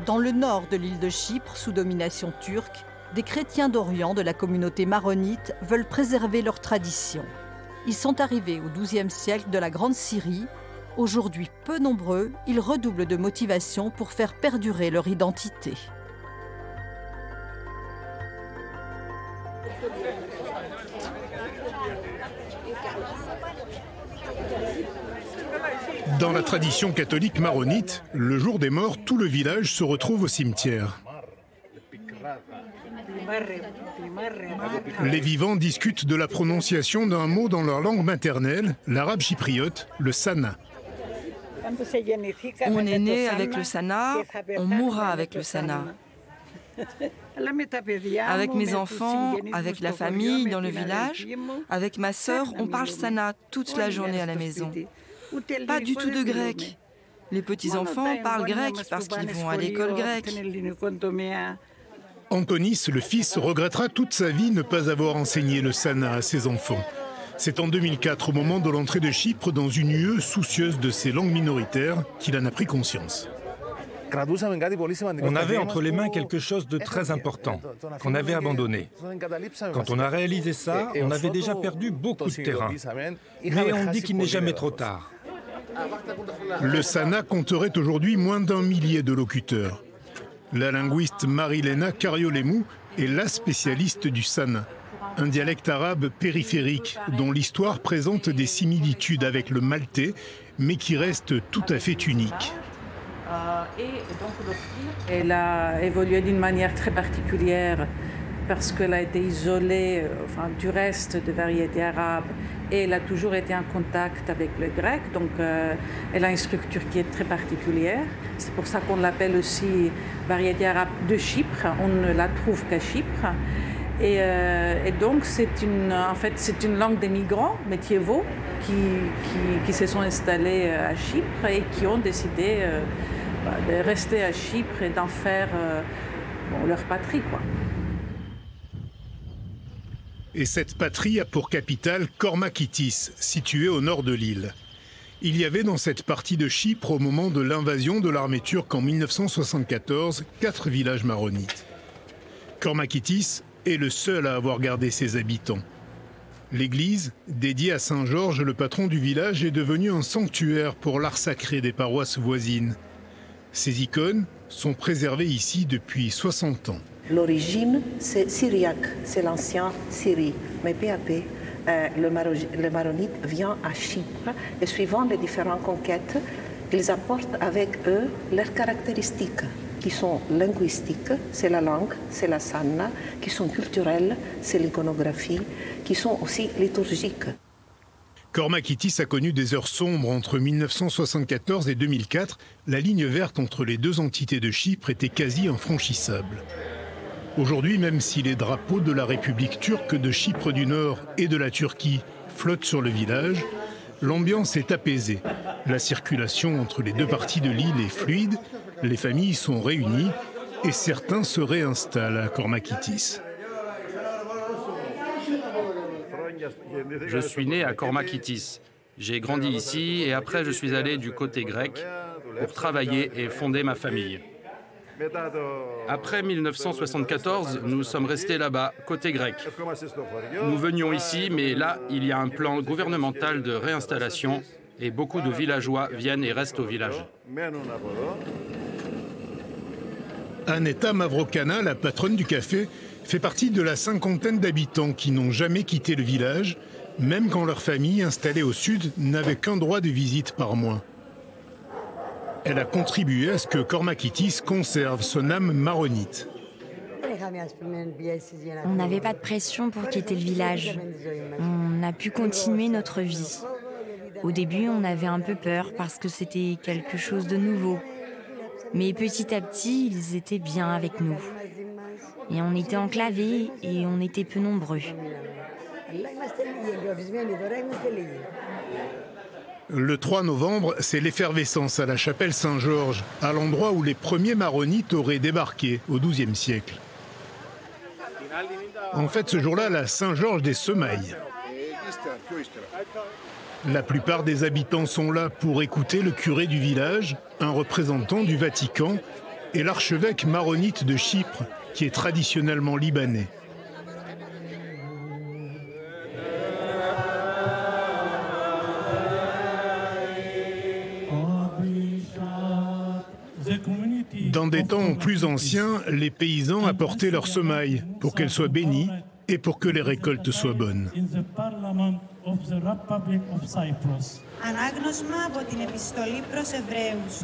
Dans le nord de l'île de Chypre, sous domination turque, des chrétiens d'Orient de la communauté maronite veulent préserver leurs traditions. Ils sont arrivés au XIIe siècle de la Grande Syrie. Aujourd'hui peu nombreux, ils redoublent de motivation pour faire perdurer leur identité. Dans la tradition catholique maronite, le jour des morts, tout le village se retrouve au cimetière. Les vivants discutent de la prononciation d'un mot dans leur langue maternelle, l'arabe chypriote, le sana. On est né avec le sana, on mourra avec le sana. Avec mes enfants, avec la famille dans le village, avec ma sœur, on parle sana toute la journée à la maison. Pas du tout de grec. Les petits-enfants parlent grec parce qu'ils vont à l'école grecque. Antonis, le fils, regrettera toute sa vie ne pas avoir enseigné le sana à ses enfants. C'est en 2004, au moment de l'entrée de Chypre dans une UE soucieuse de ses langues minoritaires, qu'il en a pris conscience. On avait entre les mains quelque chose de très important, qu'on avait abandonné. Quand on a réalisé ça, on avait déjà perdu beaucoup de terrain. Mais on dit qu'il n'est jamais trop tard. Le sana compterait aujourd'hui moins d'1 millier de locuteurs. La linguiste Marilena Kariolemou est la spécialiste du sana, un dialecte arabe périphérique dont l'histoire présente des similitudes avec le maltais, mais qui reste tout à fait unique. Elle a évolué d'une manière très particulière parce qu'elle a été isolée du reste des variétés arabes et elle a toujours été en contact avec le grec, donc elle a une structure qui est très particulière. C'est pour ça qu'on l'appelle aussi variété arabe de Chypre, on ne la trouve qu'à Chypre. Et donc c'est une langue des migrants médiévaux qui se sont installés à Chypre et qui ont décidé de rester à Chypre et d'en faire leur patrie, quoi. Et cette patrie a pour capitale Kormakitis, située au nord de l'île. Il y avait dans cette partie de Chypre, au moment de l'invasion de l'armée turque en 1974, 4 villages maronites. Kormakitis est le seul à avoir gardé ses habitants. L'église, dédiée à Saint Georges, le patron du village, est devenue un sanctuaire pour l'art sacré des paroisses voisines. Ces icônes sont préservées ici depuis 60 ans. L'origine, c'est syriaque, c'est l'ancien Syrie. Mais peu à peu, le maronite vient à Chypre et suivant les différentes conquêtes, ils apportent avec eux leurs caractéristiques qui sont linguistiques, c'est la langue, c'est la sana, qui sont culturelles, c'est l'iconographie, qui sont aussi liturgiques. Kormakitis a connu des heures sombres entre 1974 et 2004. La ligne verte entre les deux entités de Chypre était quasi infranchissable. Aujourd'hui, même si les drapeaux de la République turque de Chypre du Nord et de la Turquie flottent sur le village, l'ambiance est apaisée. La circulation entre les deux parties de l'île est fluide, les familles sont réunies et certains se réinstallent à Kormakitis. Je suis né à Kormakitis. J'ai grandi ici et après je suis allé du côté grec pour travailler et fonder ma famille. Après 1974, nous sommes restés là-bas, côté grec. Nous venions ici, mais là, il y a un plan gouvernemental de réinstallation et beaucoup de villageois viennent et restent au village. Aneta Mavrokana, la patronne du café, fait partie de la 50aine d'habitants qui n'ont jamais quitté le village, même quand leur famille, installée au sud, n'avait qu'un droit de visite par mois. Elle a contribué à ce que Kormakitis conserve son âme maronite. On n'avait pas de pression pour quitter le village. On a pu continuer notre vie. Au début, on avait un peu peur parce que c'était quelque chose de nouveau. Mais petit à petit, ils étaient bien avec nous. Et on était enclavés et on était peu nombreux. Le 3 novembre, c'est l'effervescence à la chapelle Saint-Georges, à l'endroit où les premiers maronites auraient débarqué au XIIe siècle. En fait, ce jour-là, la Saint-Georges des Semailles. La plupart des habitants sont là pour écouter le curé du village, un représentant du Vatican, et l'archevêque maronite de Chypre, qui est traditionnellement libanais. Dans des temps plus anciens, les paysans apportaient leurs semailles pour qu'elles soient bénies et pour que les récoltes soient bonnes.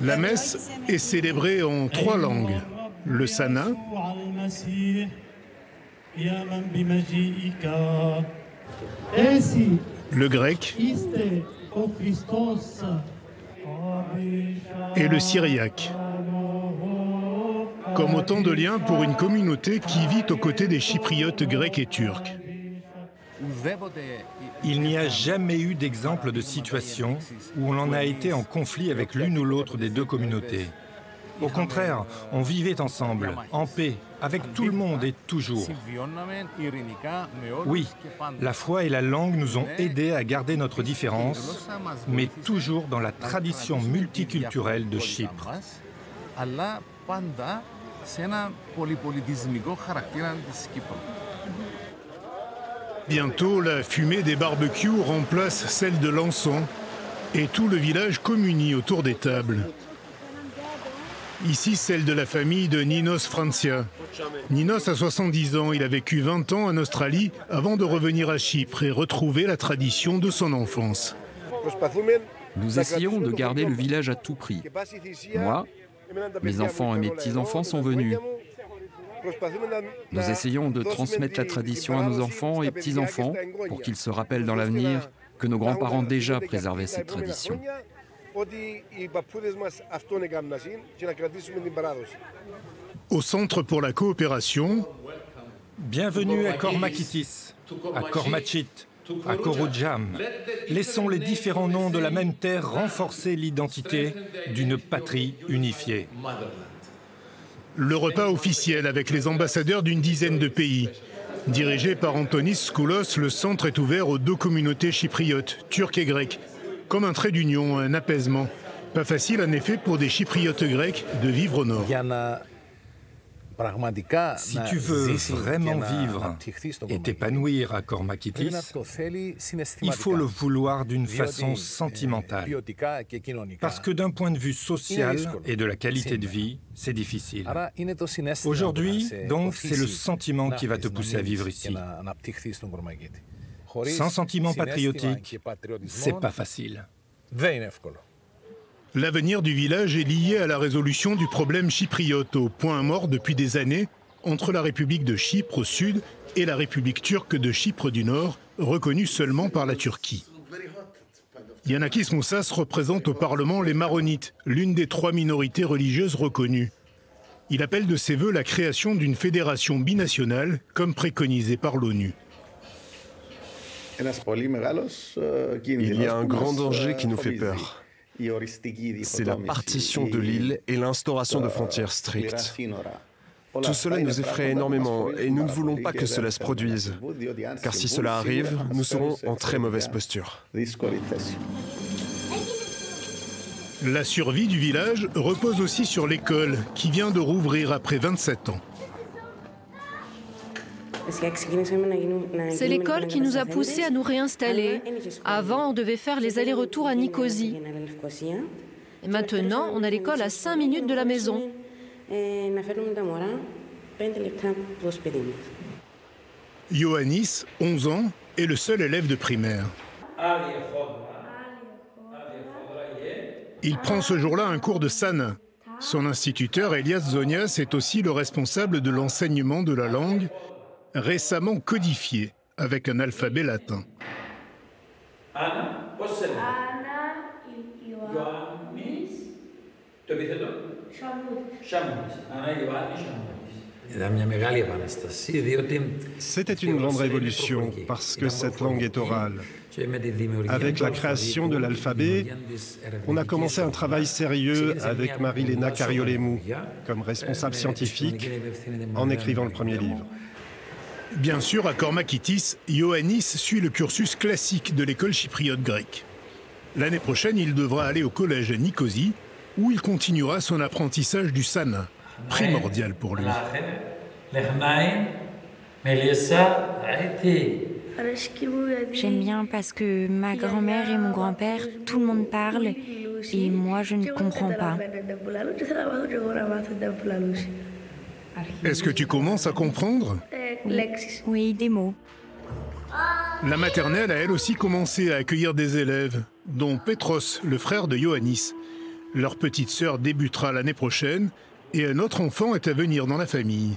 La messe est célébrée en 3 langues. Le Sana, le grec et le syriaque. Comme autant de liens pour une communauté qui vit aux côtés des Chypriotes grecs et turcs. Il n'y a jamais eu d'exemple de situation où on en a été en conflit avec l'une ou l'autre des deux communautés. Au contraire, on vivait ensemble, en paix, avec tout le monde et toujours. Oui, la foi et la langue nous ont aidés à garder notre différence, mais toujours dans la tradition multiculturelle de Chypre. Bientôt, la fumée des barbecues remplace celle de l'encens et tout le village communie autour des tables. Ici, celle de la famille de Ninos Francia. Ninos a 70 ans, il a vécu 20 ans en Australie avant de revenir à Chypre et retrouver la tradition de son enfance. Nous essayons de garder le village à tout prix. Moi, mes enfants et mes petits-enfants sont venus. Nous essayons de transmettre la tradition à nos enfants et petits-enfants pour qu'ils se rappellent dans l'avenir que nos grands-parents déjà préservaient cette tradition. Au Centre pour la coopération, bienvenue à Kormakitis, à Kormachit, à Korojam. Laissons les différents noms de la même terre renforcer l'identité d'une patrie unifiée. Le repas officiel avec les ambassadeurs d'une dizaine de pays. Dirigé par Antonis Skoulos, le centre est ouvert aux deux communautés chypriotes, turques et grecques, comme un trait d'union, un apaisement. Pas facile en effet pour des chypriotes grecs de vivre au nord. Si tu veux vraiment vivre et t'épanouir à Kormakitis, il faut le vouloir d'une façon sentimentale. Parce que d'un point de vue social et de la qualité de vie, c'est difficile. Aujourd'hui, donc, c'est le sentiment qui va te pousser à vivre ici. Sans sentiment patriotique, c'est pas facile. L'avenir du village est lié à la résolution du problème chypriote, au point mort depuis des années entre la République de Chypre au sud et la République turque de Chypre du nord, reconnue seulement par la Turquie. Yanakis Moussas représente au Parlement les Maronites, l'une des 3 minorités religieuses reconnues. Il appelle de ses vœux la création d'une fédération binationale, comme préconisé par l'ONU. Il y a un grand danger qui nous fait peur. C'est la partition de l'île et l'instauration de frontières strictes. Tout cela nous effraie énormément et nous ne voulons pas que cela se produise, car si cela arrive, nous serons en très mauvaise posture. La survie du village repose aussi sur l'école, qui vient de rouvrir après 27 ans. C'est l'école qui nous a poussés à nous réinstaller. Avant, on devait faire les allers-retours à Nicosie. Et maintenant, on a l'école à 5 minutes de la maison. Ioannis, 11 ans, est le seul élève de primaire. Il prend ce jour-là un cours de Sana. Son instituteur, Elias Zonias, est aussi le responsable de l'enseignement de la langue, récemment codifié avec un alphabet latin. C'était une grande révolution parce que cette langue est orale. Avec la création de l'alphabet, on a commencé un travail sérieux avec Marie-Léna Kariolemou comme responsable scientifique en écrivant le premier livre. Bien sûr, à Kormakitis, Ioannis suit le cursus classique de l'école chypriote grecque. L'année prochaine, il devra aller au collège à Nicosie, où il continuera son apprentissage du Sana. primordial pour lui. J'aime bien parce que ma grand-mère et mon grand-père, tout le monde parle et moi je ne comprends pas. Est-ce que tu commences à comprendre? Oui, des mots. La maternelle a elle aussi commencé à accueillir des élèves, dont Petros, le frère de Ioannis. Leur petite sœur débutera l'année prochaine et un autre enfant est à venir dans la famille.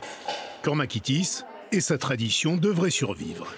Kormakitis et sa tradition devraient survivre.